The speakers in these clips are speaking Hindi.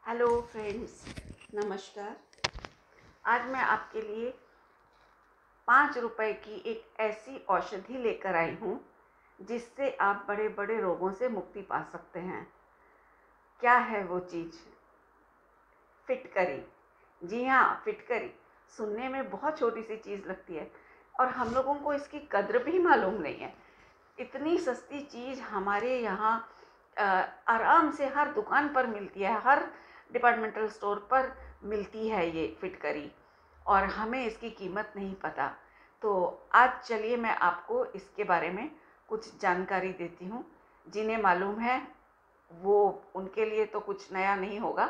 हेलो फ्रेंड्स, नमस्कार। आज मैं आपके लिए 5 रुपए की एक ऐसी औषधि लेकर आई हूँ जिससे आप बड़े बड़े रोगों से मुक्ति पा सकते हैं। क्या है वो चीज़? फिटकरी। जी हाँ, फिटकरी। सुनने में बहुत छोटी सी चीज़ लगती है और हम लोगों को इसकी कद्र भी मालूम नहीं है। इतनी सस्ती चीज़ हमारे यहाँ आराम से हर दुकान पर मिलती है, हर डिपार्टमेंटल स्टोर पर मिलती है ये फिटकरी, और हमें इसकी कीमत नहीं पता। तो आज चलिए मैं आपको इसके बारे में कुछ जानकारी देती हूँ। जिन्हें मालूम है वो, उनके लिए तो कुछ नया नहीं होगा,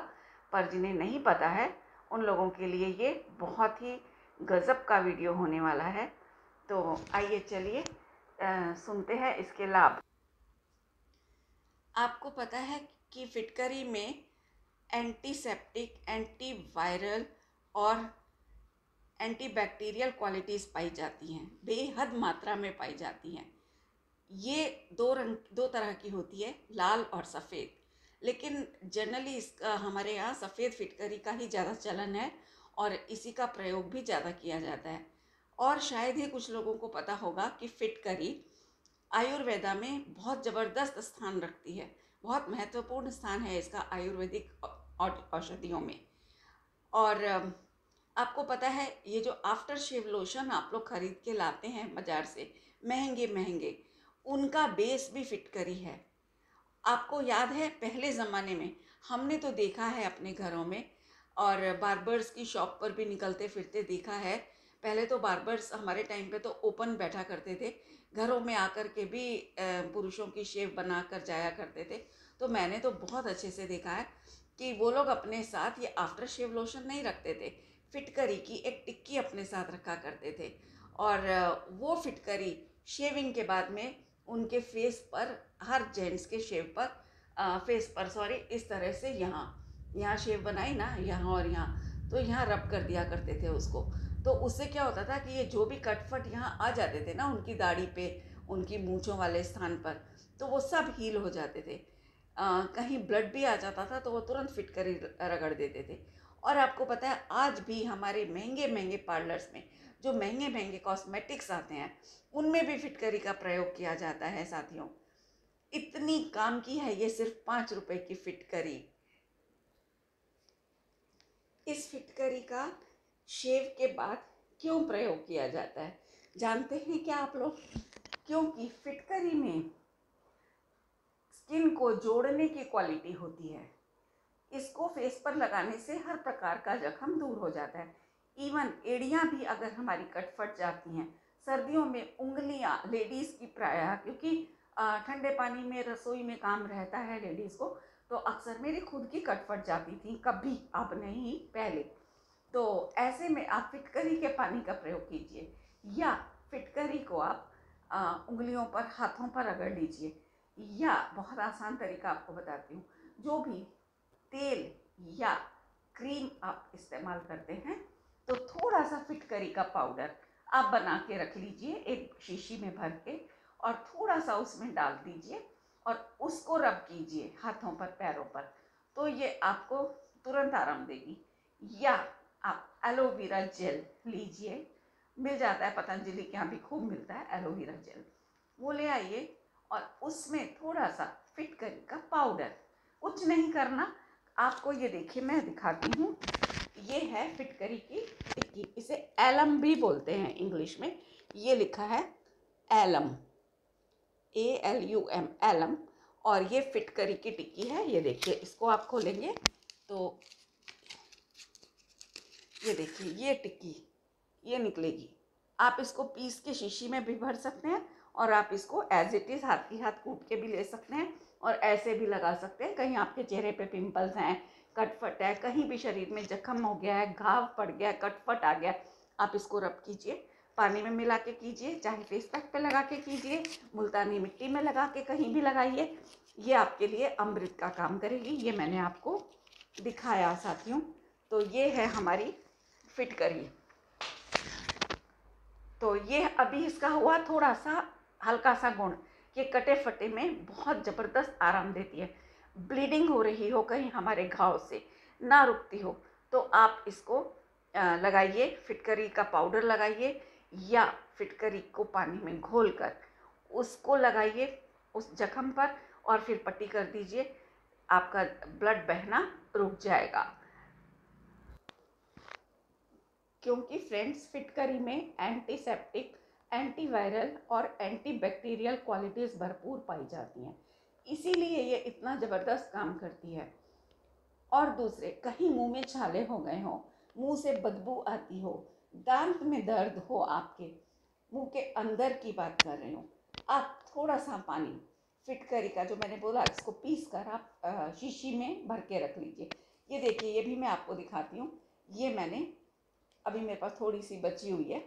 पर जिन्हें नहीं पता है उन लोगों के लिए ये बहुत ही गज़ब का वीडियो होने वाला है। तो आइए चलिए सुनते हैं इसके लाभ। आपको पता है कि फिटकरी में एंटीसेप्टिक, एंटीवायरल और एंटीबैक्टीरियल क्वालिटीज़ पाई जाती हैं, बेहद मात्रा में पाई जाती हैं। ये दो तरह की होती है, लाल और सफ़ेद। लेकिन जनरली इसका हमारे यहाँ सफ़ेद फिटकरी का ही ज़्यादा चलन है और इसी का प्रयोग भी ज़्यादा किया जाता है। और शायद ही कुछ लोगों को पता होगा कि फिटकरी आयुर्वेदा में बहुत ज़बरदस्त स्थान रखती है। बहुत महत्वपूर्ण स्थान है इसका आयुर्वेदिक औषधियों में। और आपको पता है ये जो आफ्टर शेव लोशन आप लोग खरीद के लाते हैं बाज़ार से, महंगे महंगे, उनका बेस भी फिटकरी है। आपको याद है पहले ज़माने में हमने तो देखा है अपने घरों में, और बार्बर्स की शॉप पर भी निकलते फिरते देखा है। पहले तो बार्बर्स हमारे टाइम पे तो ओपन बैठा करते थे, घरों में आकर के भी पुरुषों की शेव बना कर जाया करते थे। तो मैंने तो बहुत अच्छे से देखा है कि वो लोग अपने साथ ये आफ्टर शेव लोशन नहीं रखते थे, फिटकरी की एक टिक्की अपने साथ रखा करते थे। और वो फिटकरी शेविंग के बाद में उनके फेस पर, हर जेंट्स के शेव पर, फेस पर सॉरी, इस तरह से यहाँ यहाँ शेव बनाई ना, यहाँ और यहाँ, तो यहाँ रब कर दिया करते थे उसको। तो उससे क्या होता था कि ये जो भी कटफट यहाँ आ जाते थे ना उनकी दाढ़ी पे, उनकी मूंछों वाले स्थान पर, तो वो सब हील हो जाते थे। कहीं ब्लड भी आ जाता था तो वो तुरंत फिटकरी रगड़ देते थे। और आपको पता है आज भी हमारे महंगे महंगे पार्लर्स में जो महंगे महंगे कॉस्मेटिक्स आते हैं उनमें भी फिटकरी का प्रयोग किया जाता है साथियों। इतनी काम की है ये सिर्फ 5 रुपए की फिटकरी। इस फिटकरी का शेव के बाद क्यों प्रयोग किया जाता है जानते हैं क्या आप लोग? क्योंकि फिटकरी में स्किन को जोड़ने की क्वालिटी होती है। इसको फेस पर लगाने से हर प्रकार का जख्म दूर हो जाता है। इवन एड़ियाँ भी अगर हमारी कट फट जाती हैं, सर्दियों में उंगलियां लेडीज़ की प्रायः, क्योंकि ठंडे पानी में रसोई में काम रहता है लेडीज़ को, तो अक्सर मेरी खुद की कट फट जाती थी, कभी, अब नहीं, पहले। तो ऐसे में आप फिटकरी के पानी का प्रयोग कीजिए, या फिटकरी को आप उंगलियों पर, हाथों पर रगड़ लीजिए, या बहुत आसान तरीका आपको बताती हूँ, जो भी तेल या क्रीम आप इस्तेमाल करते हैं तो थोड़ा सा फिटकरी का पाउडर आप बना के रख लीजिए एक शीशी में भर के, और थोड़ा सा उसमें डाल दीजिए और उसको रब कीजिए हाथों पर, पैरों पर, तो ये आपको तुरंत आराम देगी। या आप एलोवेरा जेल लीजिए, मिल जाता है, पतंजलि के यहाँ भी खूब मिलता है एलोवेरा जेल, वो ले आइए और उसमें थोड़ा सा फिटकरी का पाउडर, कुछ नहीं करना आपको। ये देखिए मैं दिखाती हूँ, ये है फिटकरी की टिक्की, इसे एलम भी बोलते हैं इंग्लिश में। ये लिखा है एलम, ALUM, एलम। और ये फिटकरी की टिक्की है। ये देखिए, इसको आप खोलेंगे तो ये देखिए, ये टिक्की ये निकलेगी। आप इसको पीस के शीशी में भी भर सकते हैं और आप इसको एज इट इज़ हाथ की हाथ कूट के भी ले सकते हैं और ऐसे भी लगा सकते हैं। कहीं आपके चेहरे पे पिंपल्स हैं, कटफट है, कहीं भी शरीर में जख्म हो गया है, घाव पड़ गया, कटफट आ गया, आप इसको रब कीजिए, पानी में मिला के कीजिए, चाहे फेस पैक पे लगा के कीजिए, मुल्तानी मिट्टी में लगा के कहीं भी लगाइए, ये आपके लिए अमृत का काम करेगी। ये मैंने आपको दिखाया साथियों। तो ये है हमारी फिटकरी। तो ये अभी इसका हुआ थोड़ा सा हल्का सा गुण, ये कटे फटे में बहुत ज़बरदस्त आराम देती है। ब्लीडिंग हो रही हो कहीं हमारे घाव से, ना रुकती हो, तो आप इसको लगाइए, फिटकरी का पाउडर लगाइए या फिटकरी को पानी में घोलकर उसको लगाइए उस जख्म पर और फिर पट्टी कर दीजिए। आपका ब्लड बहना रुक जाएगा। क्योंकि फ्रेंड्स फिटकरी में एंटीसेप्टिक, एंटीवायरल और एंटीबैक्टीरियल क्वालिटीज़ भरपूर पाई जाती हैं, इसीलिए ये इतना ज़बरदस्त काम करती है। और दूसरे, कहीं मुंह में छाले हो गए हों, मुंह से बदबू आती हो, दांत में दर्द हो, आपके मुंह के अंदर की बात कर रही हूँ, आप थोड़ा सा पानी फिटकरी का जो मैंने बोला इसको पीस कर आप शीशी में भर के रख लीजिए। ये देखिए, ये भी मैं आपको दिखाती हूँ। ये मैंने अभी मेरे पास थोड़ी सी बची हुई है,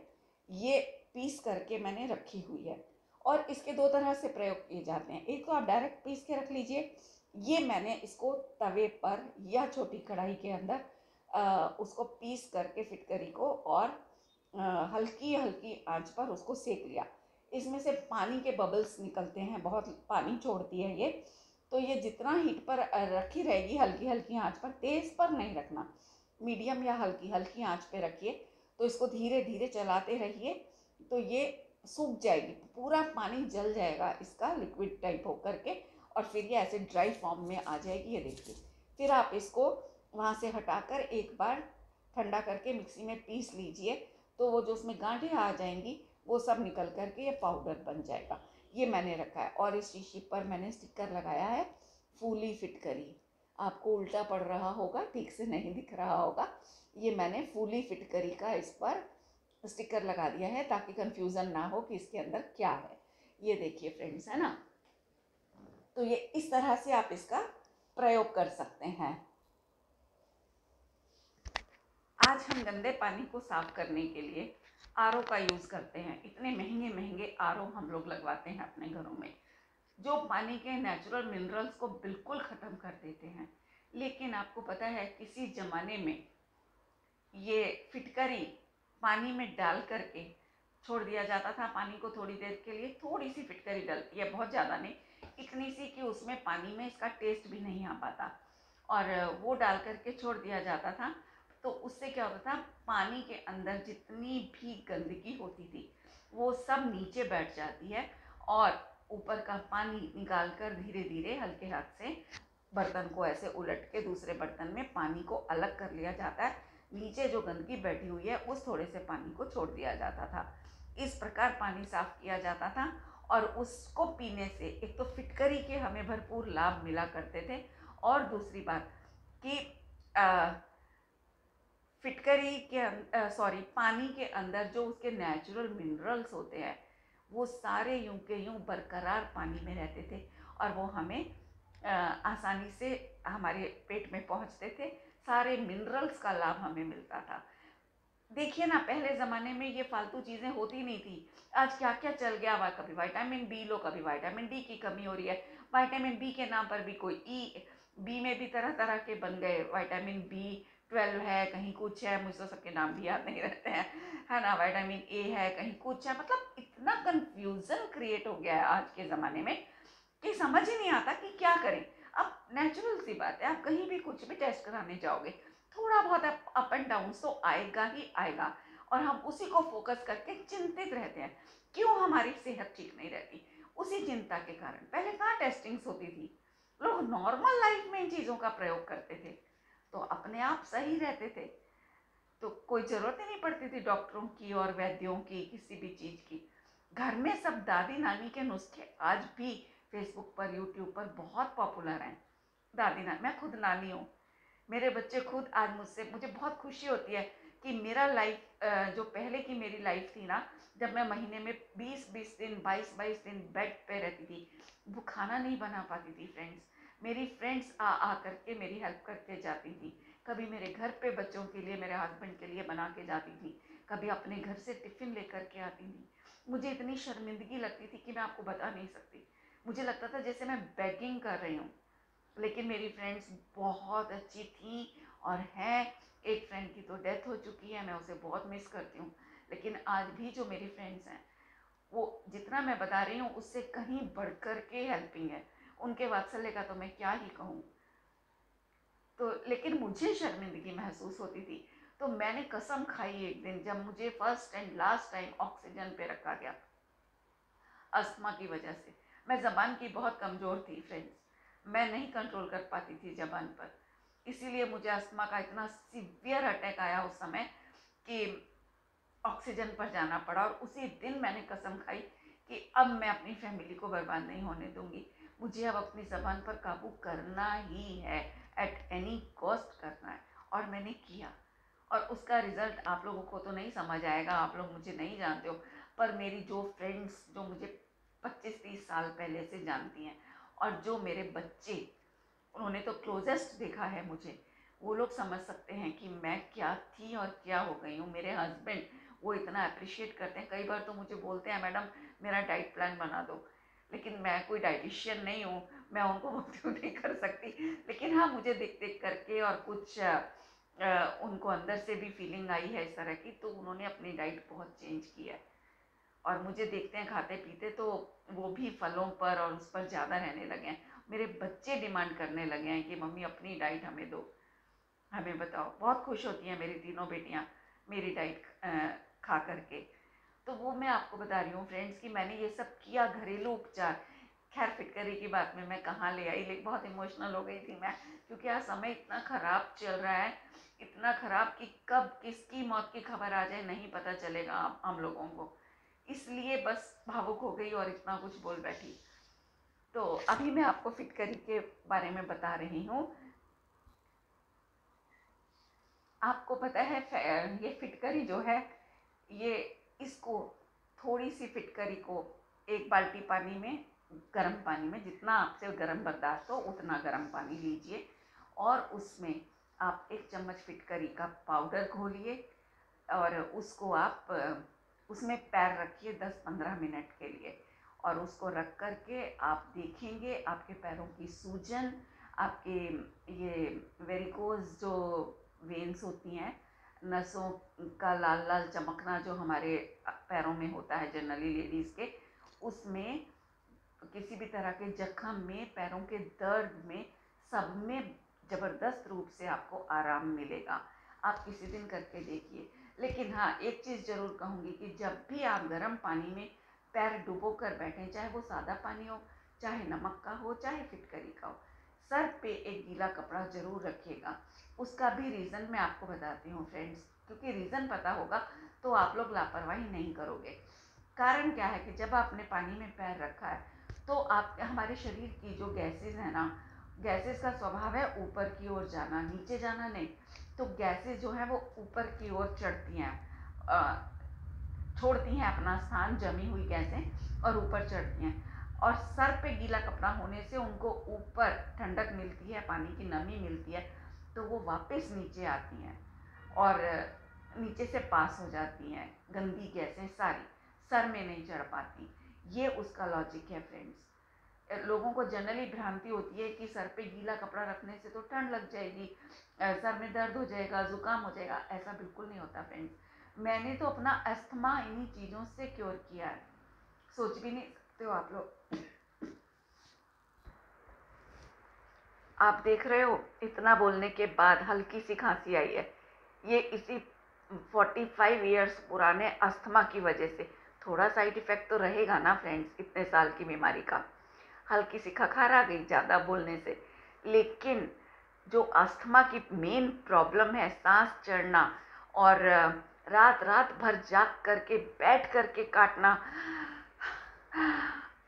ये पीस करके मैंने रखी हुई है। और इसके दो तरह से प्रयोग किए जाते हैं। एक तो आप डायरेक्ट पीस के रख लीजिए, ये मैंने इसको तवे पर या छोटी कढ़ाई के अंदर उसको पीस करके फिटकरी को और हल्की हल्की आंच पर उसको सेक लिया। इसमें से पानी के बबल्स निकलते हैं, बहुत पानी छोड़ती है ये, तो ये जितना हीट पर रखी रहेगी, हल्की हल्की आंच पर, तेज़ पर नहीं रखना, मीडियम या हल्की हल्की आंच पे रखिए। तो इसको धीरे धीरे चलाते रहिए, तो ये सूख जाएगी, पूरा पानी जल जाएगा इसका लिक्विड टाइप हो करके, और फिर ये ऐसे ड्राई फॉर्म में आ जाएगी। ये देखिए, फिर आप इसको वहाँ से हटाकर एक बार ठंडा करके मिक्सी में पीस लीजिए, तो वो जो उसमें गांठें आ जाएंगी वो सब निकल करके ये पाउडर बन जाएगा। ये मैंने रखा है और इस शीशी पर मैंने स्टिकर लगाया है फूली फिटकरी। आपको उल्टा पड़ रहा होगा, ठीक से नहीं दिख रहा होगा। ये मैंने फूली फिटकरी का इस पर स्टिकर लगा दिया है ताकि कंफ्यूजन ना हो कि इसके अंदर क्या है। ये देखिए फ्रेंड्स, है ना। तो ये इस तरह से आप इसका प्रयोग कर सकते हैं। आज हम गंदे पानी को साफ करने के लिए आरओ का यूज़ करते हैं। इतने महंगे महंगे आरओ हम लोग लगवाते हैं अपने घरों में, जो पानी के नेचुरल मिनरल्स को बिल्कुल ख़त्म कर देते हैं। लेकिन आपको पता है, किसी ज़माने में ये फिटकरी पानी में डाल करके छोड़ दिया जाता था। पानी को थोड़ी देर के लिए, थोड़ी सी फिटकरी डलती है, बहुत ज़्यादा नहीं, इतनी सी कि उसमें पानी में इसका टेस्ट भी नहीं आ पाता, और वो डाल करके छोड़ दिया जाता था। तो उससे क्या होता था, पानी के अंदर जितनी भी गंदगी होती थी वो सब नीचे बैठ जाती है, और ऊपर का पानी निकाल कर धीरे धीरे हल्के हाथ से बर्तन को ऐसे उलट के दूसरे बर्तन में पानी को अलग कर लिया जाता है। नीचे जो गंदगी बैठी हुई है उस थोड़े से पानी को छोड़ दिया जाता था। इस प्रकार पानी साफ किया जाता था, और उसको पीने से एक तो फिटकरी के हमें भरपूर लाभ मिला करते थे, और दूसरी बात कि फिटकरी के सॉरी पानी के अंदर जो उसके नेचुरल मिनरल्स होते हैं वो सारे यूं के यूं बरकरार पानी में रहते थे, और वो हमें आसानी से हमारे पेट में पहुंचते थे। सारे मिनरल्स का लाभ हमें मिलता था। देखिए ना, पहले ज़माने में ये फालतू चीज़ें होती नहीं थी। आज क्या क्या चल गया हुआ, कभी विटामिन बी लो, कभी विटामिन डी की कमी हो रही है। विटामिन बी के नाम पर भी कोई बी में भी तरह तरह के बन गए, विटामिन बी 12 है, कहीं कुछ है, मुझे तो सबके नाम भी याद नहीं रहते हैं, है ना। विटामिन ए है, कहीं कुछ है, मतलब इतना कन्फ्यूज़न क्रिएट हो गया है आज के ज़माने में कि समझ ही नहीं आता कि क्या करें। अब नेचुरल सी बात है, आप कहीं भी कुछ भी टेस्ट कराने जाओगे, थोड़ा बहुत अप एंड डाउन तो आएगा ही आएगा, और हम उसी को फोकस करके चिंतित रहते हैं। क्यों हमारी सेहत ठीक नहीं रहती? उसी चिंता के कारण। पहले कहाँ टेस्टिंग्स होती थी, लोग नॉर्मल लाइफ में इन चीज़ों का प्रयोग करते थे, तो अपने आप सही रहते थे। तो कोई ज़रूरत ही नहीं पड़ती थी डॉक्टरों की और वैद्यों की, किसी भी चीज़ की। घर में सब दादी नानी के नुस्खे आज भी फेसबुक पर, यूट्यूब पर बहुत पॉपुलर हैं। दादी नानी, मैं खुद नानी हूँ, मेरे बच्चे खुद आज मुझे बहुत खुशी होती है कि मेरा लाइफ, जो पहले की मेरी लाइफ थी ना, जब मैं महीने में 20-20 दिन, 22-22 दिन बेड पे रहती थी, वो खाना नहीं बना पाती थी फ्रेंड्स, मेरी फ्रेंड्स आ करके मेरी हेल्प करके जाती थी। कभी मेरे घर पे बच्चों के लिए, मेरे हस्बैंड के लिए बना के जाती थी, कभी अपने घर से टिफ़िन लेकर के आती थी। मुझे इतनी शर्मिंदगी लगती थी कि मैं आपको बता नहीं सकती। मुझे लगता था जैसे मैं बेगिंग कर रही हूँ। लेकिन मेरी फ्रेंड्स बहुत अच्छी थी और हैं। एक फ्रेंड की तो डेथ हो चुकी है, मैं उसे बहुत मिस करती हूँ। लेकिन आज भी जो मेरी फ्रेंड्स हैं, वो जितना मैं बता रही हूँ उससे कहीं बढ़कर के हेल्पिंग है। उनके वात्सल्य का तो मैं क्या ही कहूँ। तो लेकिन मुझे शर्मिंदगी महसूस होती थी। तो मैंने कसम खाई एक दिन, जब मुझे first and last time oxygen पे रखा गया अस्थमा की वजह से। मैं ज़बान की बहुत कमज़ोर थी फ्रेंड्स, मैं नहीं कंट्रोल कर पाती थी ज़बान पर, इसीलिए मुझे अस्थमा का इतना सीवियर अटैक आया उस समय कि ऑक्सीजन पर जाना पड़ा। और उसी दिन मैंने कसम खाई कि अब मैं अपनी फैमिली को बर्बाद नहीं होने दूंगी, मुझे अब अपनी ज़बान पर काबू करना ही है, एट एनी कॉस्ट करना है। और मैंने किया, और उसका रिज़ल्ट आप लोगों को तो नहीं समझ आएगा, आप लोग मुझे नहीं जानते हो, पर मेरी जो फ्रेंड्स जो मुझे 25-30 साल पहले से जानती हैं, और जो मेरे बच्चे, उन्होंने तो क्लोजेस्ट देखा है मुझे, वो लोग समझ सकते हैं कि मैं क्या थी और क्या हो गई हूँ। मेरे हस्बैंड, वो इतना अप्रिशिएट करते हैं, कई बार तो मुझे बोलते हैं मैडम मेरा डाइट प्लान बना दो, लेकिन मैं कोई डाइटिशियन नहीं हूँ, मैं उनको मोटिवेट नहीं कर सकती। लेकिन हाँ, मुझे देख देख करके और कुछ उनको अंदर से भी फीलिंग आई है इस तरह की, तो उन्होंने अपनी डाइट बहुत चेंज की है। और मुझे देखते हैं खाते पीते, तो वो भी फलों पर और उस पर ज़्यादा रहने लगे हैं। मेरे बच्चे डिमांड करने लगे हैं कि मम्मी अपनी डाइट हमें दो, हमें बताओ। बहुत खुश होती हैं मेरी तीनों बेटियां मेरी डाइट खा करके। तो वो मैं आपको बता रही हूँ फ्रेंड्स कि मैंने ये सब किया, घरेलू उपचार। खैर फिटकरी की बात में मैं कहाँ ले आई, लेकिन बहुत इमोशनल हो गई थी मैं, क्योंकि आज समय इतना ख़राब चल रहा है, इतना ख़राब कि कब किसकी मौत की खबर आ जाए नहीं पता चलेगा हम लोगों को। इसलिए बस भावुक हो गई और इतना कुछ बोल बैठी। तो अभी मैं आपको फिटकरी के बारे में बता रही हूँ। आपको पता है ये फिटकरी जो है, ये इसको थोड़ी सी फिटकरी को एक बाल्टी पानी में, गर्म पानी में, जितना आपसे गर्म बर्दाश्त हो उतना गर्म पानी लीजिए, और उसमें आप 1 चम्मच फिटकरी का पाउडर घोलिए, और उसको आप उसमें पैर रखिए 10-15 मिनट के लिए, और उसको रख कर के आप देखेंगे आपके पैरों की सूजन, आपके ये वेरिकोज जो वेन्स होती हैं, नसों का लाल लाल चमकना जो हमारे पैरों में होता है जनरली लेडीज़ के, उसमें किसी भी तरह के जख्म में, पैरों के दर्द में, सब में ज़बरदस्त रूप से आपको आराम मिलेगा। आप किसी दिन करके देखिए। लेकिन हाँ, एक चीज़ ज़रूर कहूँगी कि जब भी आप गर्म पानी में पैर डुबो कर बैठें, चाहे वो सादा पानी हो, चाहे नमक का हो, चाहे फिटकरी का हो, सर पे एक गीला कपड़ा ज़रूर रखिएगा। उसका भी रीज़न मैं आपको बताती हूँ फ्रेंड्स, क्योंकि रीज़न पता होगा तो आप लोग लापरवाही नहीं करोगे। कारण क्या है कि जब आपने पानी में पैर रखा है, तो आप, हमारे शरीर की जो गैसेस है ना, गैसेस का स्वभाव है ऊपर की ओर जाना, नीचे जाना नहीं। तो गैसेस जो है वो ऊपर की ओर चढ़ती हैं, छोड़ती हैं अपना स्थान, जमी हुई गैसें, और ऊपर चढ़ती हैं। और सर पे गीला कपड़ा होने से उनको ऊपर ठंडक मिलती है, पानी की नमी मिलती है, तो वो वापस नीचे आती हैं और नीचे से पास हो जाती हैं। गंदी गैसें सारी सर में नहीं चढ़ पाती। ये उसका लॉजिक है फ्रेंड्स। लोगों को जनरली भ्रांति होती है कि सर पे गीला कपड़ा रखने से तो ठंड लग जाएगी, सर में दर्द हो जाएगा, ज़ुकाम हो जाएगा। ऐसा बिल्कुल नहीं होता फ्रेंड्स। मैंने तो अपना अस्थमा इन्हीं चीज़ों से क्योर किया है, सोच भी नहीं सकते हो आप लोग। आप देख रहे हो, इतना बोलने के बाद हल्की सी खांसी आई है। ये इसी 45 इयर्स पुराने अस्थमा की वजह से। थोड़ा साइड इफ़ेक्ट तो रहेगा ना फ्रेंड्स, इतने साल की बीमारी का। हल्की सी खखार आ गई ज़्यादा बोलने से, लेकिन जो अस्थमा की मेन प्रॉब्लम है, सांस चढ़ना और रात रात भर जाग करके बैठ करके काटना,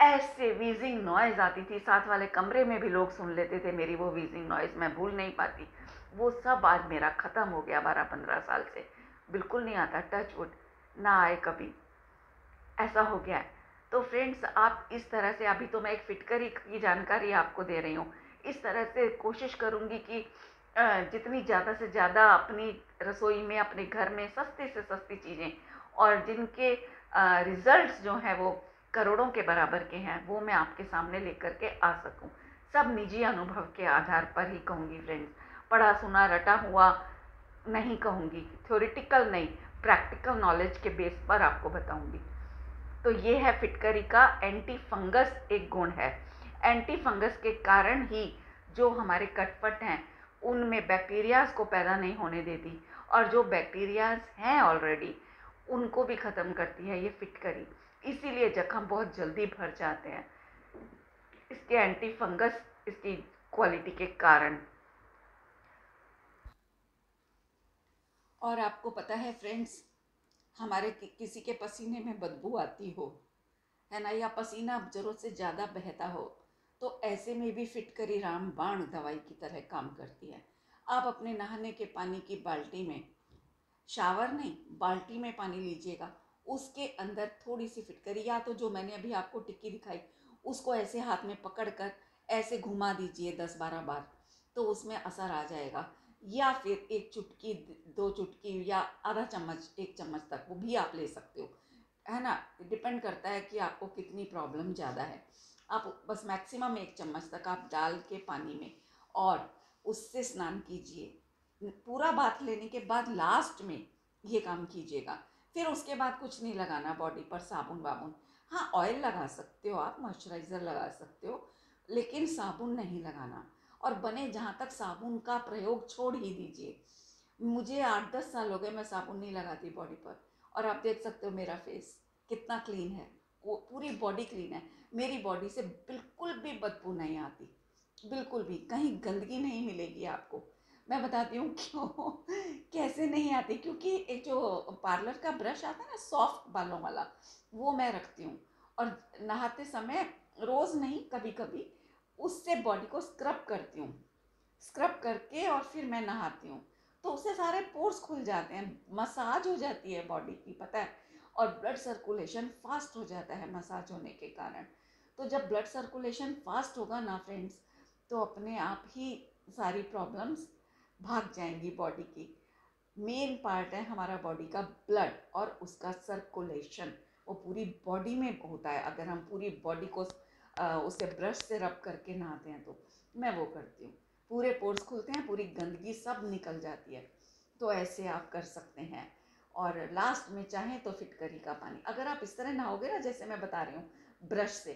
ऐसे वीजिंग नॉइज़ आती थी, साथ वाले कमरे में भी लोग सुन लेते थे मेरी वो वीजिंग नॉइज़, मैं भूल नहीं पाती। वो सब आज मेरा ख़त्म हो गया 12-15 साल से, बिल्कुल नहीं आता, टच वुड ना आए कभी, ऐसा हो गया है। तो फ्रेंड्स, आप इस तरह से, अभी तो मैं एक फिटकरी की जानकारी आपको दे रही हूँ, इस तरह से कोशिश करूँगी कि जितनी ज़्यादा से ज़्यादा अपनी रसोई में, अपने घर में सस्ती से सस्ती चीज़ें, और जिनके रिज़ल्ट्स जो हैं वो करोड़ों के बराबर के हैं, वो मैं आपके सामने लेकर के आ सकूं। सब निजी अनुभव के आधार पर ही कहूँगी फ्रेंड्स, पढ़ा सुना रटा हुआ नहीं कहूँगी, थ्योरेटिकल नहीं, प्रैक्टिकल नॉलेज के बेस पर आपको बताऊँगी। तो ये है फिटकरी का एंटी फंगस एक गुण है। एंटी फंगस के कारण ही जो हमारे कटपट हैं, उनमें में बैक्टीरियाज को पैदा नहीं होने देती, और जो बैक्टीरियाज हैं ऑलरेडी उनको भी ख़त्म करती है ये फिटकरी। इसीलिए जख्म बहुत जल्दी भर जाते हैं, इसके एंटी फंगस इसकी क्वालिटी के कारण। और आपको पता है फ्रेंड्स, हमारे किसी के पसीने में बदबू आती हो, है ना, या पसीना ज़रूरत से ज़्यादा बहता हो, तो ऐसे में भी फिटकरी रामबाण दवाई की तरह काम करती है। आप अपने नहाने के पानी की बाल्टी में, शावर नहीं, बाल्टी में पानी लीजिएगा, उसके अंदर थोड़ी सी फिटकरी, या तो जो मैंने अभी आपको टिक्की दिखाई उसको ऐसे हाथ में पकड़कर ऐसे घुमा दीजिए 10-12 बार, तो उसमें असर आ जाएगा। या फिर एक चुटकी, 2 चुटकी, या आधा चम्मच, 1 चम्मच तक वो भी आप ले सकते हो, है ना। डिपेंड करता है कि आपको कितनी प्रॉब्लम ज़्यादा है। आप बस मैक्सिमम 1 चम्मच तक आप डाल के पानी में, और उससे स्नान कीजिए। पूरा बाथ लेने के बाद लास्ट में ये काम कीजिएगा। फिर उसके बाद कुछ नहीं लगाना बॉडी पर, साबुन वाबुन। हाँ, ऑयल लगा सकते हो आप, मॉइस्चराइज़र लगा सकते हो, लेकिन साबुन नहीं लगाना। और बने जहाँ तक साबुन का प्रयोग छोड़ ही दीजिए। मुझे 8-10 साल हो गए, मैं साबुन नहीं लगाती बॉडी पर, और आप देख सकते हो मेरा फेस कितना क्लीन है, वो पूरी बॉडी क्लीन है। मेरी बॉडी से बिल्कुल भी बदबू नहीं आती, बिल्कुल भी, कहीं गंदगी नहीं मिलेगी आपको। मैं बताती हूँ क्यों कैसे नहीं आती, क्योंकि एक जो पार्लर का ब्रश आता है ना सॉफ्ट बालों वाला, वो मैं रखती हूँ, और नहाते समय, रोज़ नहीं, कभी कभी उससे बॉडी को स्क्रब करती हूँ। स्क्रब करके और फिर मैं नहाती हूँ, तो उससे सारे पोर्स खुल जाते हैं, मसाज हो जाती है बॉडी की, पता है, और ब्लड सर्कुलेशन फास्ट हो जाता है मसाज होने के कारण। तो जब ब्लड सर्कुलेशन फास्ट होगा ना फ्रेंड्स, तो अपने आप ही सारी प्रॉब्लम्स भाग जाएंगी बॉडी की। मेन पार्ट है हमारा बॉडी का ब्लड और उसका सर्कुलेशन, वो पूरी बॉडी में होता है। अगर हम पूरी बॉडी को उसे ब्रश से रब करके नहाते हैं, तो मैं वो करती हूँ, पूरे पोर्स खुलते हैं, पूरी गंदगी सब निकल जाती है। तो ऐसे आप कर सकते हैं। और लास्ट में चाहें तो फिटकरी का पानी, अगर आप इस तरह नहाओगे ना जैसे मैं बता रही हूँ ब्रश से,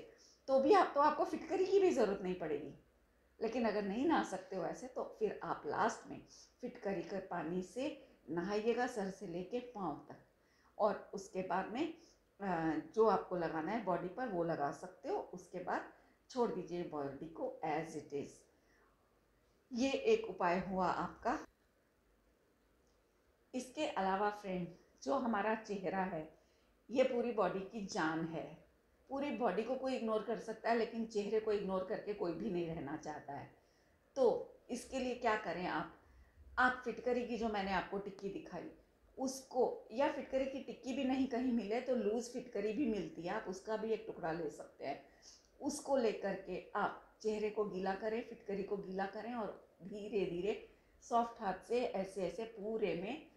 तो भी आपको फिटकरी की भी ज़रूरत नहीं पड़ेगी। लेकिन अगर नहीं नहा सकते हो ऐसे, तो फिर आप लास्ट में फिटकरी के पानी से नहाइएगा, सर से लेके पाँव तक। और उसके बाद में जो आपको लगाना है बॉडी पर वो लगा सकते हो, उसके बाद छोड़ दीजिए बॉडी को एज इट इज़। ये एक उपाय हुआ आपका। इसके अलावा फ्रेंड, जो हमारा चेहरा है, ये पूरी बॉडी की जान है। पूरी बॉडी को कोई इग्नोर कर सकता है, लेकिन चेहरे को इग्नोर करके कोई भी नहीं रहना चाहता है। तो इसके लिए क्या करें आप फिटकरी की, जो मैंने आपको टिक्की दिखाई, उसको, या फिटकरी की टिक्की भी नहीं कहीं मिले तो लूज़ फिटकरी भी मिलती है, आप उसका भी एक टुकड़ा ले सकते हैं। उसको लेकर के आप चेहरे को गीला करें, फिटकरी को गीला करें, और धीरे धीरे सॉफ्ट हाथ से ऐसे ऐसे पूरे में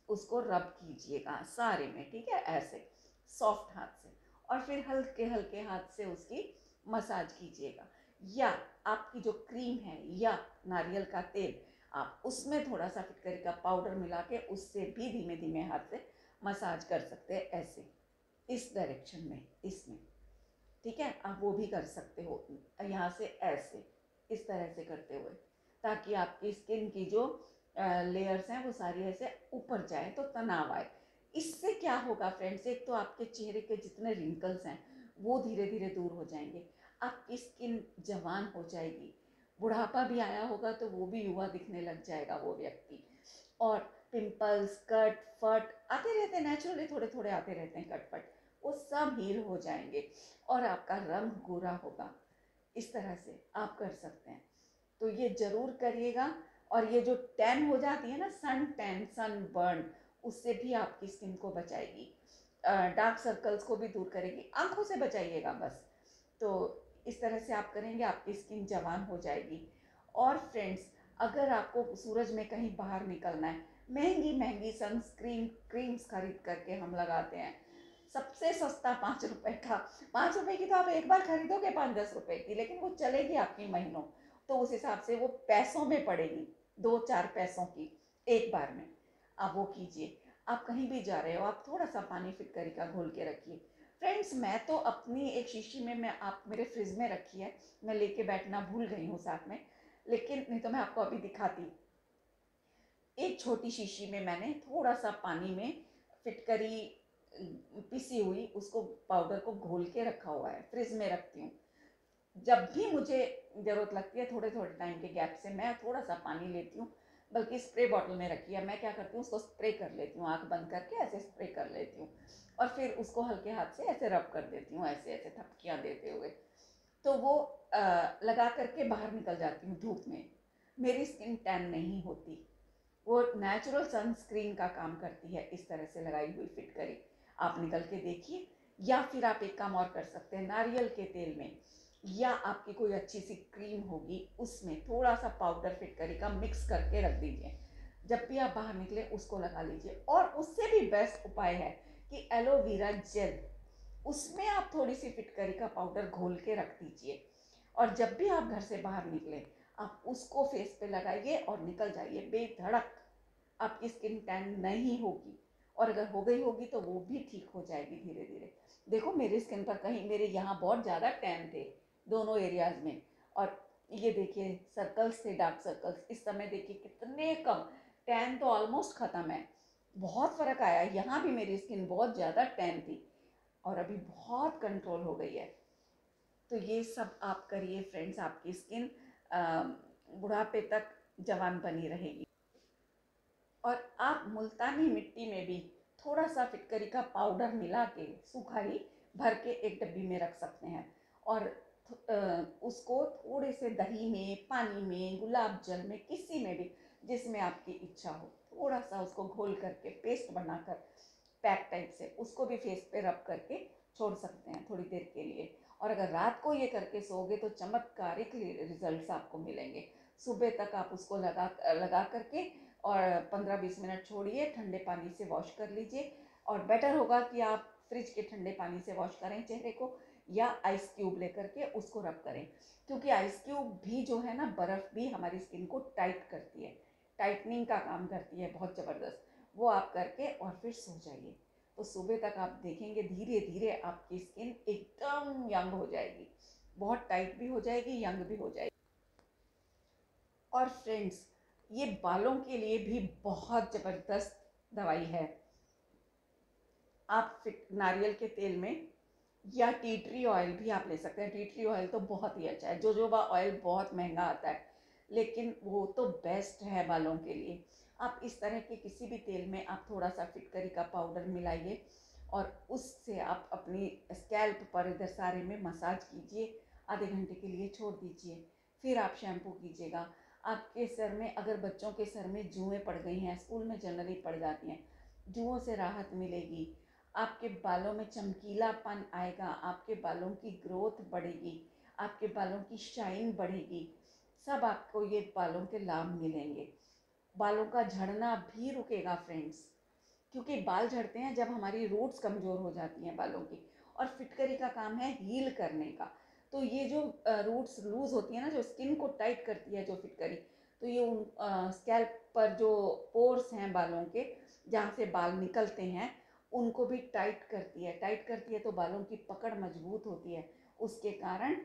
उसको रब कीजिएगा, सारे में, ठीक है, ऐसे सॉफ्ट हाथ से। और फिर हल्के हल्के हाथ से उसकी मसाज कीजिएगा। या आपकी जो क्रीम है या नारियल का तेल, आप उसमें थोड़ा सा फिटकरी का पाउडर मिला के उससे भी धीमे धीमे हाथ से मसाज कर सकते हैं, ऐसे, इस डायरेक्शन में, इसमें, ठीक है। आप वो भी कर सकते हो, यहाँ से ऐसे, इस तरह से करते हुए, ताकि आपकी स्किन की जो लेयर्स हैं वो सारी ऐसे ऊपर जाए, तो तनाव आए। इससे क्या होगा फ्रेंड्स, एक तो आपके चेहरे के जितने रिंकल्स हैं वो धीरे धीरे दूर हो जाएंगे, आपकी स्किन जवान हो जाएगी। बुढ़ापा भी आया होगा तो वो भी युवा दिखने लग जाएगा वो व्यक्ति। और पिंपल्स, कट फट आते रहते हैं, नेचुरली थोड़े थोड़े आते रहते हैं कट फट, वो सब हील हो जाएंगे, और आपका रंग गोरा होगा। इस तरह से आप कर सकते हैं, तो ये ज़रूर करिएगा। और ये जो टैन हो जाती है ना, सन टैन, सन बर्न, उससे भी आपकी स्किन को बचाएगी, डार्क सर्कल्स को भी दूर करेगी, आंखों से बचाइएगा बस। तो इस तरह से आप करेंगे, आपकी स्किन जवान हो जाएगी। और फ्रेंड्स, अगर आपको सूरज में कहीं बाहर निकलना है, महंगी महंगी सनस्क्रीन क्रीम्स खरीद करके हम लगाते हैं, सबसे सस्ता 5 रुपए का, 5 रुपए की तो आप एक बार खरीदोगे 5-10 रुपए की, लेकिन वो चलेगी आपकी महीनों, तो उस हिसाब से वो पैसों में पड़ेगी, 2-4 पैसों की एक बार में। आप वो कीजिए। आप कहीं भी जा रहे हो, आप थोड़ा सा पानी फिटकरी का घोल के रखिए। फ्रेंड्स, मैं तो अपनी एक शीशी में, मैं आप मेरे फ्रिज में रखी है, मैं लेके बैठना भूल गई हूँ साथ में, लेकिन नहीं तो मैं आपको अभी दिखाती। एक छोटी शीशी में मैंने थोड़ा सा पानी में फिटकरी पिसी हुई उसको पाउडर को घोल के रखा हुआ है, फ्रिज में रखती हूँ। जब भी मुझे ज़रूरत लगती है थोड़े थोड़े टाइम के गैप से मैं थोड़ा सा पानी लेती हूँ, बल्कि स्प्रे बॉटल में रखी है। मैं क्या करती हूँ, उसको स्प्रे कर लेती हूँ, आँख बंद करके ऐसे स्प्रे कर लेती हूँ और फिर उसको हल्के हाथ से ऐसे रब कर देती हूँ, ऐसे ऐसे थपकियाँ देते हुए। तो वो लगा करके बाहर निकल जाती हूँ धूप में। मेरी स्किन टैन नहीं होती, वो नेचुरल सनस्क्रीन का काम करती है इस तरह से लगाई हुई फिटकरी। आप निकल के देखिए, या फिर आप एक काम और कर सकते हैं, नारियल के तेल में या आपकी कोई अच्छी सी क्रीम होगी उसमें थोड़ा सा पाउडर फिटकरी का मिक्स करके रख दीजिए। जब भी आप बाहर निकले उसको लगा लीजिए। और उससे भी बेस्ट उपाय है कि एलोवेरा जेल, उसमें आप थोड़ी सी फिटकरी का पाउडर घोल के रख दीजिए और जब भी आप घर से बाहर निकले आप उसको फेस पे लगाइए और निकल जाइए बेधड़क। आपकी स्किन टैन नहीं होगी, और अगर हो गई होगी तो वो भी ठीक हो जाएगी धीरे धीरे। देखो मेरी स्किन पर कहीं मेरे यहाँ बहुत ज़्यादा टैन थे दोनों एरियाज में, और ये देखिए सर्कल्स थे, डार्क सर्कल्स, इस समय देखिए कितने कम, टैन तो ऑलमोस्ट ख़त्म है। बहुत फ़र्क आया, यहाँ भी मेरी स्किन बहुत ज़्यादा टैन थी और अभी बहुत कंट्रोल हो गई है। तो ये सब आप करिए फ्रेंड्स, आपकी स्किन बुढ़ापे तक जवान बनी रहेगी। और आप मुल्तानी मिट्टी में भी थोड़ा सा फिटकरी का पाउडर मिला के सूखा ही भर के एक डब्बी में रख सकते हैं, और उसको थोड़े से दही में, पानी में, गुलाब जल में, किसी में भी जिसमें आपकी इच्छा हो, थोड़ा सा उसको घोल करके पेस्ट बनाकर पैक टाइप से उसको भी फेस पे रब करके छोड़ सकते हैं थोड़ी देर के लिए। और अगर रात को ये करके सोओगे तो चमत्कारिक रिजल्ट्स आपको मिलेंगे। सुबह तक आप उसको लगा करके और 15-20 मिनट छोड़िए, ठंडे पानी से वॉश कर लीजिए। और बेटर होगा कि आप फ्रिज के ठंडे पानी से वॉश करें चेहरे को, या आइस क्यूब लेकर के उसको रब करें, क्योंकि आइस क्यूब भी जो है ना, बर्फ़ भी हमारी स्किन को टाइट करती है, टाइटनिंग का काम करती है बहुत ज़बरदस्त। वो आप करके और फिर सो जाइए, तो सुबह तक आप देखेंगे धीरे धीरे आपकी स्किन एकदम यंग हो जाएगी, बहुत टाइट भी हो जाएगी, यंग भी हो जाएगी। और फ्रेंड्स, ये बालों के लिए भी बहुत ज़बरदस्त दवाई है। आप नारियल के तेल में या टी ट्री ऑयल भी आप ले सकते हैं। टी ट्री ऑयल तो बहुत ही अच्छा है, जोजोबा ऑयल बहुत महंगा आता है, लेकिन वो तो बेस्ट है बालों के लिए। आप इस तरह के किसी भी तेल में आप थोड़ा सा फिटकरी का पाउडर मिलाइए और उससे आप अपनी स्कैल्प पर इधर सारे में मसाज कीजिए, आधे घंटे के लिए छोड़ दीजिए, फिर आप शैम्पू कीजिएगा। आपके सर में, अगर बच्चों के सर में जुएँ पड़ गई हैं, स्कूल में जनरली पड़ जाती हैं, जुओं से राहत मिलेगी, आपके बालों में चमकीलापन आएगा, आपके बालों की ग्रोथ बढ़ेगी, आपके बालों की शाइन बढ़ेगी, सब आपको ये बालों के लाभ मिलेंगे। बालों का झड़ना भी रुकेगा फ्रेंड्स, क्योंकि बाल झड़ते हैं जब हमारी रूट्स कमज़ोर हो जाती हैं बालों की, और फिटकरी का काम है हील करने का। तो ये जो रूट्स लूज़ होती हैं ना, जो स्किन को टाइट करती है जो फिटकरी, तो ये उन स्कैल्प पर जो पोर्स हैं बालों के, जहाँ से बाल निकलते हैं, उनको भी टाइट करती है। टाइट करती है तो बालों की पकड़ मजबूत होती है, उसके कारण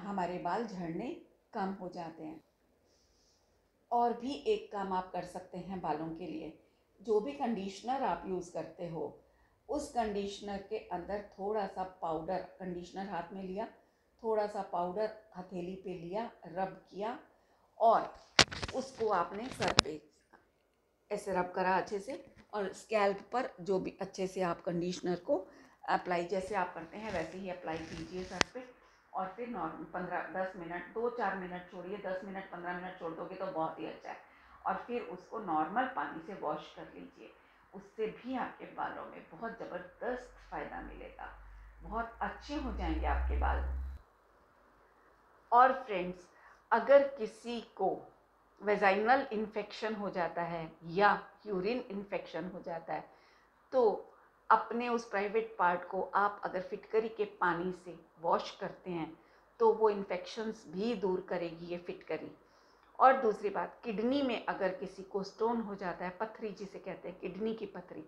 हमारे बाल झड़ने कम हो जाते हैं। और भी एक काम आप कर सकते हैं बालों के लिए, जो भी कंडीशनर आप यूज़ करते हो, उस कंडीशनर के अंदर थोड़ा सा पाउडर, कंडीशनर हाथ में लिया, थोड़ा सा पाउडर हथेली पे लिया, रब किया, और उसको आपने सर पे ऐसे रब करा अच्छे से, और स्कैल्प पर जो भी अच्छे से आप कंडीशनर को अप्लाई, जैसे आप करते हैं वैसे ही अप्लाई कीजिए सर पे। और फिर नॉर्मल 15-10 मिनट, 2-4 मिनट छोड़िए, 10 मिनट 15 मिनट छोड़ दोगे तो बहुत ही अच्छा है। और फिर उसको नॉर्मल पानी से वॉश कर लीजिए, उससे भी आपके बालों में बहुत ज़बरदस्त फ़ायदा मिलेगा, बहुत अच्छे हो जाएंगे आपके बाल। और फ्रेंड्स, अगर किसी को वेजाइनल इन्फेक्शन हो जाता है या यूरिन इन्फेक्शन हो जाता है, तो अपने उस प्राइवेट पार्ट को आप अगर फिटकरी के पानी से वॉश करते हैं तो वो इन्फेक्शंस भी दूर करेगी ये फिटकरी। और दूसरी बात, किडनी में अगर किसी को स्टोन हो जाता है, पथरी जिसे कहते हैं किडनी की पथरी,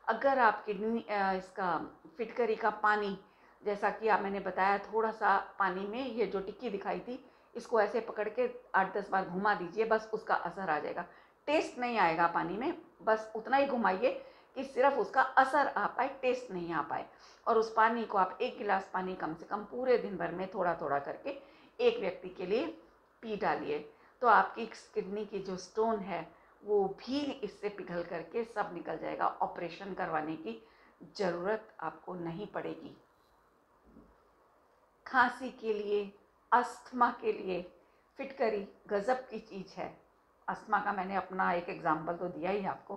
अगर आप किडनी इसका फिटकरी का पानी, जैसा कि आप मैंने बताया, थोड़ा सा पानी में ये जो टिक्की दिखाई थी, इसको ऐसे पकड़ के 8-10 बार घुमा दीजिए, बस उसका असर आ जाएगा। टेस्ट नहीं आएगा पानी में, बस उतना ही घुमाइए कि सिर्फ उसका असर आ पाए, टेस्ट नहीं आ पाए। और उस पानी को आप 1 गिलास पानी कम से कम पूरे दिन भर में थोड़ा थोड़ा करके एक व्यक्ति के लिए पी डालिए, तो आपकी किडनी की जो स्टोन है वो भी इससे पिघल करके सब निकल जाएगा। ऑपरेशन करवाने की ज़रूरत आपको नहीं पड़ेगी। खांसी के लिए, अस्थमा के लिए फिटकरी गज़ब की चीज़ है। अस्थमा का मैंने अपना एक एग्जाम्पल तो दिया ही आपको,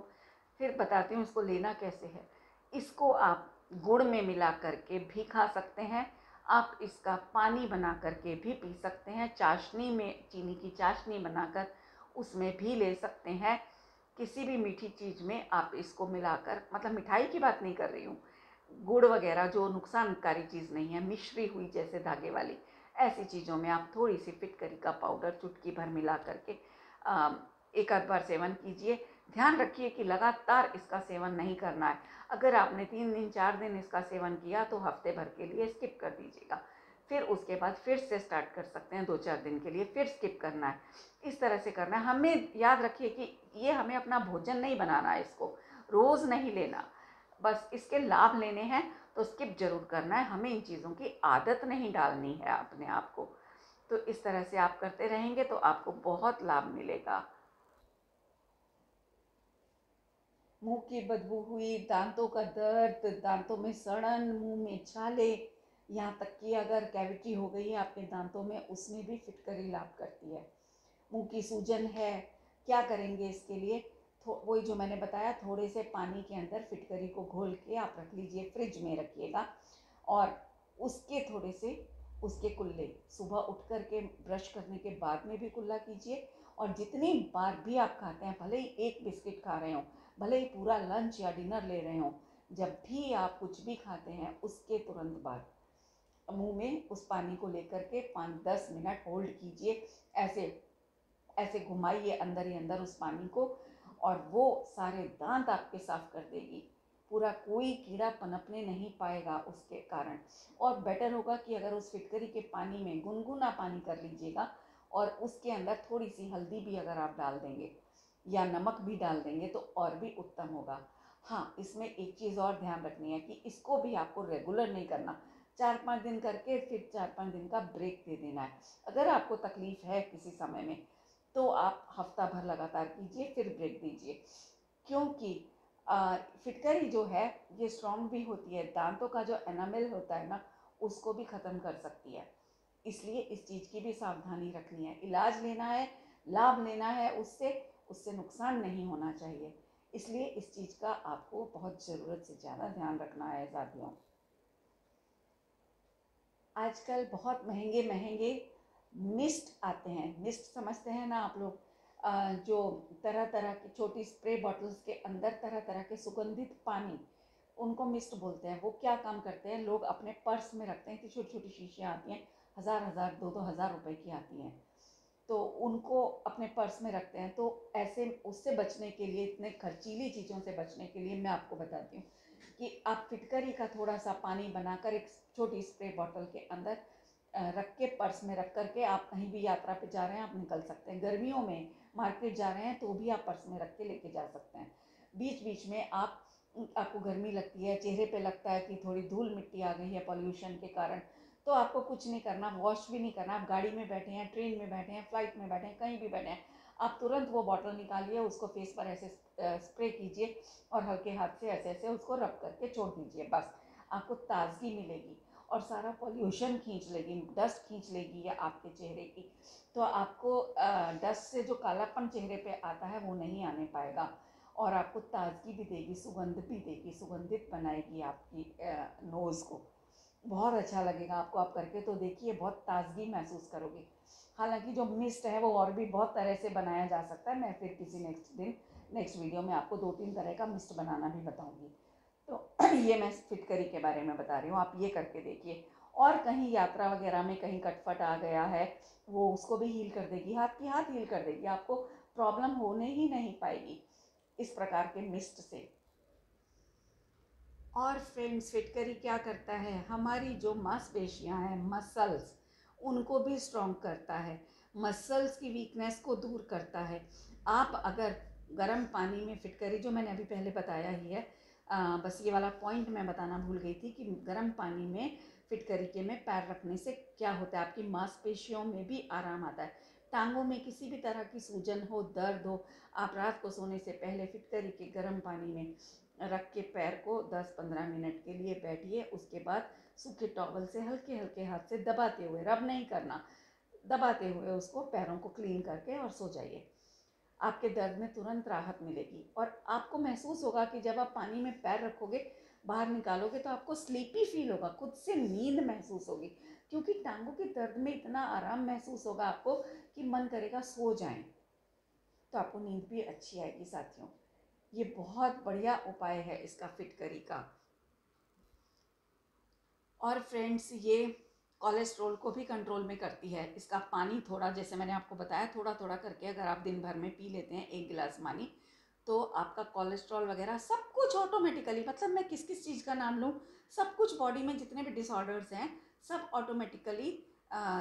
फिर बताती हूँ इसको लेना कैसे है। इसको आप गुड़ में मिला करके भी खा सकते हैं, आप इसका पानी बना करके भी पी सकते हैं, चाशनी में चीनी की चाशनी बनाकर उसमें भी ले सकते हैं। किसी भी मीठी चीज़ में आप इसको मिलाकर, मतलब मिठाई की बात नहीं कर रही हूँ, गुड़ वगैरह जो नुकसानकारी चीज़ नहीं है, मिश्री हुई जैसे धागे वाली, ऐसी चीज़ों में आप थोड़ी सी फिटकरी का पाउडर चुटकी भर मिला करके एक आध बार सेवन कीजिए। ध्यान रखिए कि लगातार इसका सेवन नहीं करना है। अगर आपने 3 दिन 4 दिन इसका सेवन किया तो हफ्ते भर के लिए स्किप कर दीजिएगा, फिर उसके बाद फिर से स्टार्ट कर सकते हैं 2-4 दिन के लिए, फिर स्किप करना है। इस तरह से करना है। हमें याद रखिए कि ये हमें अपना भोजन नहीं बनाना है, इसको रोज़ नहीं लेना, बस इसके लाभ लेने हैं तो स्किप जरूर करना है। हमें इन चीज़ों की आदत नहीं डालनी है अपने आप को। तो इस तरह से आप करते रहेंगे तो आपको बहुत लाभ मिलेगा। मुंह की बदबू हुई, दांतों का दर्द, दांतों में सड़न, मुंह में छाले, यहाँ तक कि अगर कैविटी हो गई है आपके दांतों में, उसमें भी फिटकरी लाभ करती है। मुंह की सूजन है, क्या करेंगे इसके लिए? वही जो मैंने बताया, थोड़े से पानी के अंदर फिटकरी को घोल के आप रख लीजिए, फ्रिज में रखिएगा, और उसके थोड़े से उसके कुल्ले सुबह उठ कर के ब्रश करने के बाद में भी कुल्ला कीजिए। और जितनी बार भी आप खाते हैं, भले ही एक बिस्किट खा रहे हों, भले ही पूरा लंच या डिनर ले रहे हों, जब भी आप कुछ भी खाते हैं उसके तुरंत बाद मुंह में उस पानी को लेकर के 5-10 मिनट होल्ड कीजिए, ऐसे ऐसे घुमाइए अंदर ही अंदर उस पानी को, और वो सारे दांत आपके साफ कर देगी। पूरा कोई कीड़ा पनपने नहीं पाएगा उसके कारण। और बेटर होगा कि अगर उस फिटकरी के पानी में गुनगुना पानी कर लीजिएगा और उसके अंदर थोड़ी सी हल्दी भी अगर आप डाल देंगे या नमक भी डाल देंगे तो और भी उत्तम होगा। हाँ, इसमें एक चीज़ और ध्यान रखनी है कि इसको भी आपको रेगुलर नहीं करना, 4-5 दिन करके फिर 4-5 दिन का ब्रेक दे देना है। अगर आपको तकलीफ़ है किसी समय में तो आप हफ्ता भर लगातार कीजिए, फिर ब्रेक दीजिए, क्योंकि फिटकरी जो है ये स्ट्रॉन्ग भी होती है, दांतों का जो एनामेल होता है ना उसको भी ख़त्म कर सकती है। इसलिए इस चीज़ की भी सावधानी रखनी है। इलाज लेना है, लाभ लेना है, उससे उससे नुकसान नहीं होना चाहिए। इसलिए इस चीज़ का आपको बहुत ज़रूरत से ज़्यादा ध्यान रखना है साथियों। आजकल बहुत महंगे महंगे मिस्ट आते हैं। मिस्ट समझते हैं ना आप लोग? जो तरह तरह की छोटी स्प्रे बॉटल्स के अंदर तरह तरह के सुगंधित पानी, उनको मिस्ट बोलते हैं। वो क्या काम करते हैं, लोग अपने पर्स में रखते हैं कि छोटी छोटी शीशियाँ आती हैं, 1000-1000 2-2 हज़ार रुपए की आती हैं, तो उनको अपने पर्स में रखते हैं। तो ऐसे उससे बचने के लिए, इतने खर्चीली चीज़ों से बचने के लिए मैं आपको बताती हूँ कि आप फिटकरी का थोड़ा सा पानी बनाकर एक छोटी स्प्रे बॉटल के अंदर रख के, पर्स में रख कर के आप कहीं भी यात्रा पे जा रहे हैं आप निकल सकते हैं। गर्मियों में मार्केट जा रहे हैं तो भी आप पर्स में रख के लेके जा सकते हैं। बीच बीच में आपको गर्मी लगती है, चेहरे पे लगता है कि थोड़ी धूल मिट्टी आ गई है पॉल्यूशन के कारण, तो आपको कुछ नहीं करना, वॉश भी नहीं करना। आप गाड़ी में बैठे हैं, ट्रेन में बैठे हैं, फ्लाइट में बैठे हैं, कहीं भी बैठे हैं, आप तुरंत वो बॉटल निकालिए, उसको फेस पर ऐसे स्प्रे कीजिए और हल्के हाथ से ऐसे ऐसे उसको रब करके छोड़ दीजिए। बस आपको ताजगी मिलेगी और सारा पॉल्यूशन खींच लेगी, डस्ट खींच लेगी या आपके चेहरे की, तो आपको डस्ट से जो कालापन चेहरे पे आता है वो नहीं आने पाएगा, और आपको ताजगी भी देगी, सुगंध भी देगी, सुगंधित बनाएगी आपकी नोज़ को। बहुत अच्छा लगेगा आपको, आप करके तो देखिए, बहुत ताजगी महसूस करोगे। हालांकि जो मिस्ट है वो और भी बहुत तरह से बनाया जा सकता है, मैं फिर किसी नेक्स्ट वीडियो में आपको 2-3 तरह का मिस्ट बनाना भी बताऊंगी। तो ये मैं फिटकरी के बारे में बता रही हूँ, आप ये करके देखिए। और कहीं यात्रा वगैरह में कहीं कटफट आ गया है, वो उसको भी हील कर देगी, हाथ की हाथ हील कर देगी, आपको प्रॉब्लम होने ही नहीं पाएगी इस प्रकार के मिस्ट से। और फ्रेंड्स, फिटकरी क्या करता है, हमारी जो मांसपेशियां हैं, मसल्स, उनको भी स्ट्रॉन्ग करता है, मसल्स की वीकनेस को दूर करता है। आप अगर गर्म पानी में फिटकरी, जो मैंने अभी पहले बताया ही है, बस ये वाला पॉइंट मैं बताना भूल गई थी कि गर्म पानी में फिटकरी के में पैर रखने से क्या होता है, आपकी मांसपेशियों में भी आराम आता है। टांगों में किसी भी तरह की सूजन हो, दर्द हो, आप रात को सोने से पहले फिटकरी के गर्म पानी में रख के पैर को 10-15 मिनट के लिए बैठिए। उसके बाद सूखे टॉवल से हल्के हल्के हाथ से दबाते हुए, रब नहीं करना, दबाते हुए उसको पैरों को क्लीन करके और सो जाइए। आपके दर्द में तुरंत राहत मिलेगी और आपको महसूस होगा कि जब आप पानी में पैर रखोगे, बाहर निकालोगे, तो आपको स्लीपी फील होगा, खुद से नींद महसूस होगी, क्योंकि टांगों के दर्द में इतना आराम महसूस होगा आपको कि मन करेगा सो जाएं। तो आपको नींद भी अच्छी आएगी साथियों। ये बहुत बढ़िया उपाय है इसका, फिटकरी का। और फ्रेंड्स, ये कोलेस्ट्रॉल को भी कंट्रोल में करती है। इसका पानी थोड़ा, जैसे मैंने आपको बताया, थोड़ा थोड़ा करके अगर आप दिन भर में पी लेते हैं 1 गिलास पानी, तो आपका कोलेस्ट्रॉल वगैरह सब कुछ ऑटोमेटिकली, मतलब मैं किस किस चीज़ का नाम लूँ, सब कुछ बॉडी में जितने भी डिसऑर्डर्स हैं सब ऑटोमेटिकली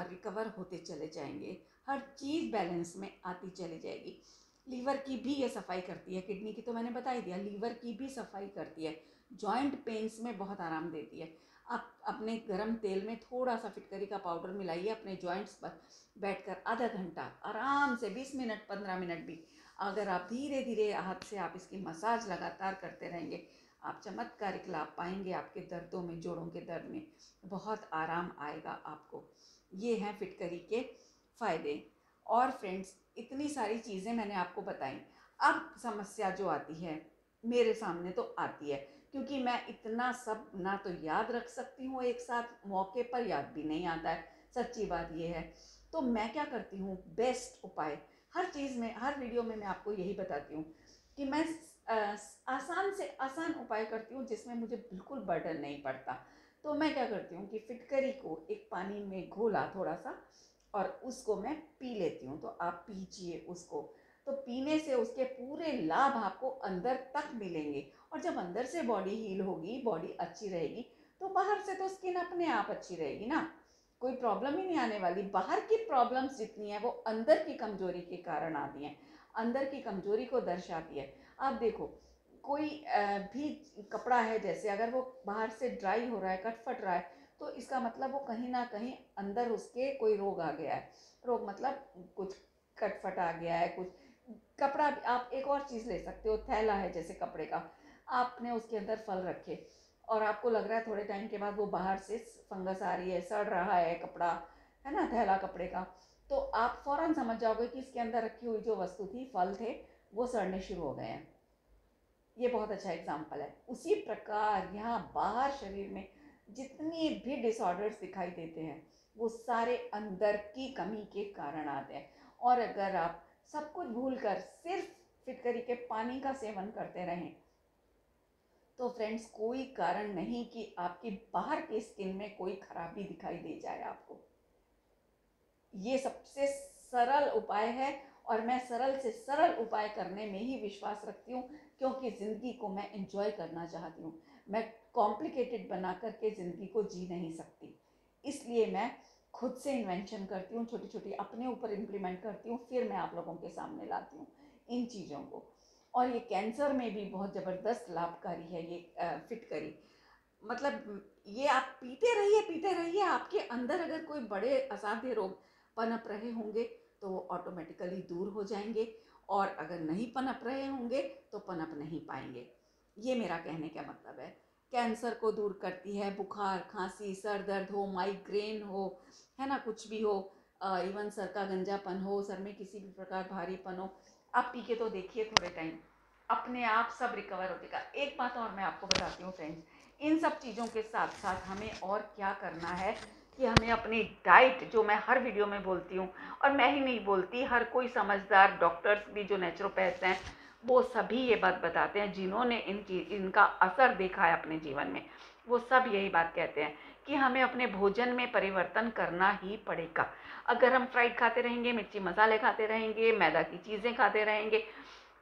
रिकवर होते चले जाएंगे। हर चीज़ बैलेंस में आती चली जाएगी। लीवर की भी ये सफाई करती है, किडनी की तो मैंने बता ही दिया, लीवर की भी सफाई करती है, जॉइंट पेन्स में बहुत आराम देती है। आप अपने गरम तेल में थोड़ा सा फिटकरी का पाउडर मिलाइए, अपने जॉइंट्स पर बैठकर आधा घंटा आराम से, 20 मिनट 15 मिनट भी, अगर आप धीरे धीरे हाथ से आप इसकी मसाज लगातार करते रहेंगे, आप चमत्कारिक लाभ पाएंगे। आपके दर्दों में, जोड़ों के दर्द में बहुत आराम आएगा आपको। ये हैं फिटकरी के फ़ायदे। और फ्रेंड्स, इतनी सारी चीज़ें मैंने आपको बताई। अब समस्या जो आती है मेरे सामने, तो आती है क्योंकि मैं इतना सब ना तो याद रख सकती हूँ एक साथ, मौके पर याद भी नहीं आता है, सच्ची बात ये है। तो मैं क्या करती हूँ, बेस्ट उपाय हर चीज़ में, हर वीडियो में मैं आपको यही बताती हूँ कि मैं आसान से आसान उपाय करती हूँ जिसमें मुझे बिल्कुल बर्डन नहीं पड़ता। तो मैं क्या करती हूँ कि फिटकरी को एक पानी में घोला थोड़ा सा, और उसको मैं पी लेती हूँ। तो आप पीजिए उसको, तो पीने से उसके पूरे लाभ आपको अंदर तक मिलेंगे। और जब अंदर से बॉडी हील होगी, बॉडी अच्छी रहेगी, तो बाहर से तो स्किन अपने आप अच्छी रहेगी ना, कोई प्रॉब्लम ही नहीं आने वाली। बाहर की प्रॉब्लम्स जितनी है वो अंदर की कमजोरी के कारण आती हैं, अंदर की कमजोरी को दर्शाती है। आप देखो, कोई भी कपड़ा है, जैसे अगर वो बाहर से ड्राई हो रहा है, कट फट रहा है, तो इसका मतलब वो कहीं ना कहीं अंदर उसके कोई रोग आ गया है। रोग मतलब कुछ कटफट आ गया है, कुछ कपड़ा। आप एक और चीज़ ले सकते हो, थैला है जैसे कपड़े का, आपने उसके अंदर फल रखे और आपको लग रहा है थोड़े टाइम के बाद वो बाहर से फंगस आ रही है, सड़ रहा है कपड़ा, है ना, थैला कपड़े का, तो आप फौरन समझ जाओगे कि इसके अंदर रखी हुई जो वस्तु थी, फल थे, वो सड़ने शुरू हो गए हैं। ये बहुत अच्छा एग्जाम्पल है। उसी प्रकार यहाँ बाहर शरीर में जितने भी डिसऑर्डर्स दिखाई देते हैं, वो सारे अंदर की कमी के कारण आते हैं। और अगर आप सब कुछ भूलकर सिर्फ फिटकरी के पानी का सेवन करते रहें, तो फ्रेंड्स कोई कारण नहीं कि आपकी बाहर की स्किन में कोई खराबी दिखाई दे जाए आपको। ये सबसे सरल उपाय है और मैं सरल से सरल उपाय करने में ही विश्वास रखती हूँ, क्योंकि ज़िंदगी को मैं एंजॉय करना चाहती हूँ। मैं कॉम्प्लिकेटेड बना करके ज़िंदगी को जी नहीं सकती, इसलिए मैं खुद से इन्वेंशन करती हूँ, छोटी छोटी अपने ऊपर इम्प्लीमेंट करती हूँ, फिर मैं आप लोगों के सामने लाती हूँ इन चीज़ों को। और ये कैंसर में भी बहुत ज़बरदस्त लाभकारी है ये फिटकरी। मतलब ये आप पीते रहिए, आपके अंदर अगर कोई बड़े असाध्य रोग पनप रहे होंगे तो वो ऑटोमेटिकली दूर हो जाएंगे, और अगर नहीं पनप रहे होंगे तो पनप नहीं पाएंगे। ये मेरा कहने का मतलब है। कैंसर को दूर करती है, बुखार, खांसी, सर दर्द हो, माइग्रेन हो, है ना, कुछ भी हो, इवन सर का गंजापन हो, सर में किसी भी प्रकार भारीपन हो, आप पी के तो देखिए, थोड़े टाइम अपने आप सब रिकवर हो जाएगा। एक बात और मैं आपको बताती हूँ फ्रेंड्स, इन सब चीज़ों के साथ साथ हमें और क्या करना है कि हमें अपनी डाइट, जो मैं हर वीडियो में बोलती हूँ, और मैं ही नहीं बोलती, हर कोई समझदार डॉक्टर्स भी जो नेचुरोपैथ्स हैं वो सभी ये बात बताते हैं, जिन्होंने इनका असर देखा है अपने जीवन में, वो सब यही बात कहते हैं कि हमें अपने भोजन में परिवर्तन करना ही पड़ेगा। अगर हम फ्राइड खाते रहेंगे, मिर्ची मसाले खाते रहेंगे, मैदा की चीज़ें खाते रहेंगे,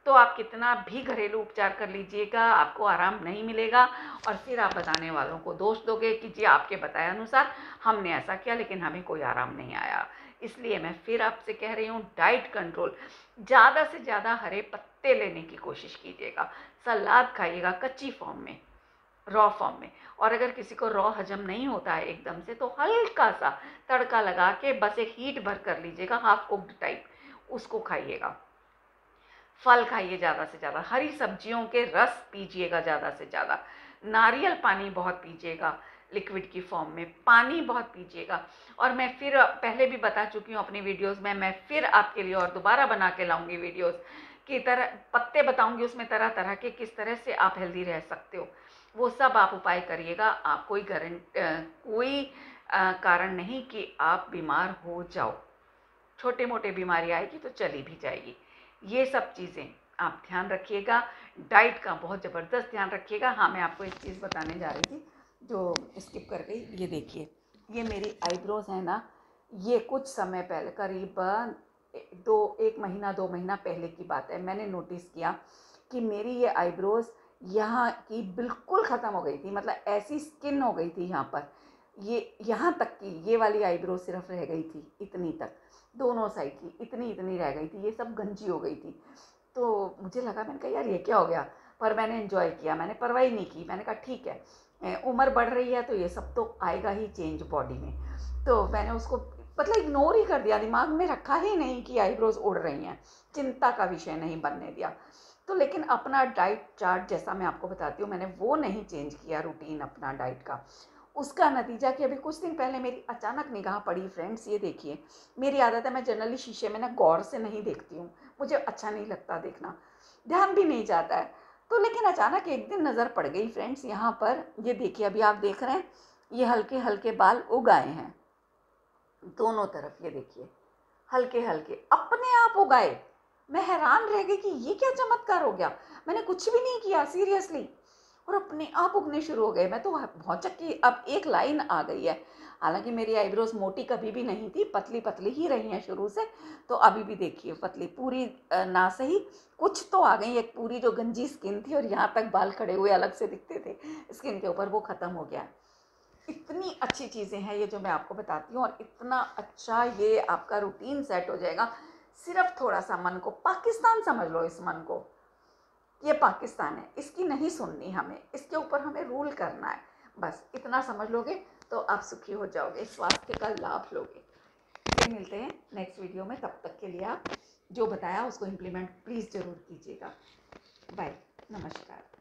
तो आप कितना भी घरेलू उपचार कर लीजिएगा, आपको आराम नहीं मिलेगा। और फिर आप बताने वालों को दोष दोगे कि जी आपके बताए अनुसार हमने ऐसा किया लेकिन हमें कोई आराम नहीं आया। इसलिए मैं फिर आपसे कह रही हूँ, डाइट कंट्रोल, ज़्यादा से ज़्यादा हरे पत्ते लेने की कोशिश कीजिएगा, सलाद खाइएगा कच्ची फॉर्म में, रॉ फॉर्म में। और अगर किसी को रॉ हजम नहीं होता है एकदम से, तो हल्का सा तड़का लगा के बस एक हीट भर कर लीजिएगा, हाफ कुक्ड टाइप, उसको खाइएगा। फल खाइए ज़्यादा से ज़्यादा, हरी सब्जियों के रस पीजिएगा ज़्यादा से ज़्यादा, नारियल पानी बहुत पीजिएगा लिक्विड की फॉर्म में, पानी बहुत पीजिएगा। और मैं फिर पहले भी बता चुकी हूँ अपनी वीडियोस में, मैं फिर आपके लिए और दोबारा बना के लाऊंगी वीडियोस की तरह, पत्ते बताऊंगी उसमें तरह तरह के, किस तरह से आप हेल्दी रह सकते हो। वो सब आप उपाय करिएगा। आप कोई कारण नहीं कि आप बीमार हो जाओ, छोटे मोटे बीमारी आएगी तो चली भी जाएगी। ये सब चीज़ें आप ध्यान रखिएगा, डाइट का बहुत ज़बरदस्त ध्यान रखिएगा। हाँ, मैं आपको एक चीज़ बताने जा रही थी जो स्किप कर गई। ये देखिए, ये मेरी आईब्रोज है ना, ये कुछ समय पहले, करीबन 1 महीना 2 महीना पहले की बात है, मैंने नोटिस किया कि मेरी ये आईब्रोज यहाँ की बिल्कुल ख़त्म हो गई थी। मतलब ऐसी स्किन हो गई थी यहाँ पर, ये यहाँ तक की ये वाली आईब्रो सिर्फ रह गई थी, इतनी तक, दोनों साइड की इतनी रह गई थी, ये सब गंजी हो गई थी। तो मुझे लगा, मैंने कहा यार ये क्या हो गया, पर मैंने एंजॉय किया, मैंने परवाही नहीं की। मैंने कहा ठीक है, उम्र बढ़ रही है तो ये सब तो आएगा ही चेंज बॉडी में। तो मैंने उसको मतलब इग्नोर ही कर दिया, दिमाग में रखा ही नहीं कि आईब्रोज उड़ रही हैं, चिंता का विषय नहीं बनने दिया। तो लेकिन अपना डाइट चार्ट, जैसा मैं आपको बताती हूँ, मैंने वो नहीं चेंज किया, रूटीन अपना डाइट का। उसका नतीजा कि अभी कुछ दिन पहले मेरी अचानक निगाह पड़ी फ्रेंड्स, ये देखिए, मेरी आदत है मैं जनरली शीशे में ना गौर से नहीं देखती हूँ, मुझे अच्छा नहीं लगता देखना, ध्यान भी नहीं जाता है। तो लेकिन अचानक एक दिन नज़र पड़ गई फ्रेंड्स, यहाँ पर ये देखिए, अभी आप देख रहे हैं, ये हल्के हल्के बाल उग आए हैं दोनों तरफ, ये देखिए हल्के हल्के अपने आप उगाए। मैं हैरान रह गई कि ये क्या चमत्कार हो गया, मैंने कुछ भी नहीं किया सीरियसली, और अपने आप उगने शुरू हो गए। मैं तो बहुत चक्की, अब एक लाइन आ गई है। हालांकि मेरी आईब्रोज मोटी कभी भी नहीं थी, पतली पतली ही रही हैं शुरू से, तो अभी भी देखिए पतली, पूरी ना सही कुछ तो आ गई। एक पूरी जो गंजी स्किन थी और यहाँ तक बाल खड़े हुए अलग से दिखते थे स्किन के ऊपर, वो ख़त्म हो गया। इतनी अच्छी चीज़ें हैं ये जो मैं आपको बताती हूँ, और इतना अच्छा ये आपका रूटीन सेट हो जाएगा। सिर्फ थोड़ा सा मन को, पाकिस्तान समझ लो इस मन को, ये पाकिस्तान है, इसकी नहीं सुननी हमें, इसके ऊपर हमें रूल करना है। बस इतना समझ लोगे तो आप सुखी हो जाओगे, स्वास्थ्य का लाभ लोगे। फिर मिलते हैं नेक्स्ट वीडियो में, तब तक के लिए आप जो बताया उसको इम्प्लीमेंट प्लीज़ ज़रूर कीजिएगा। बाय, नमस्कार।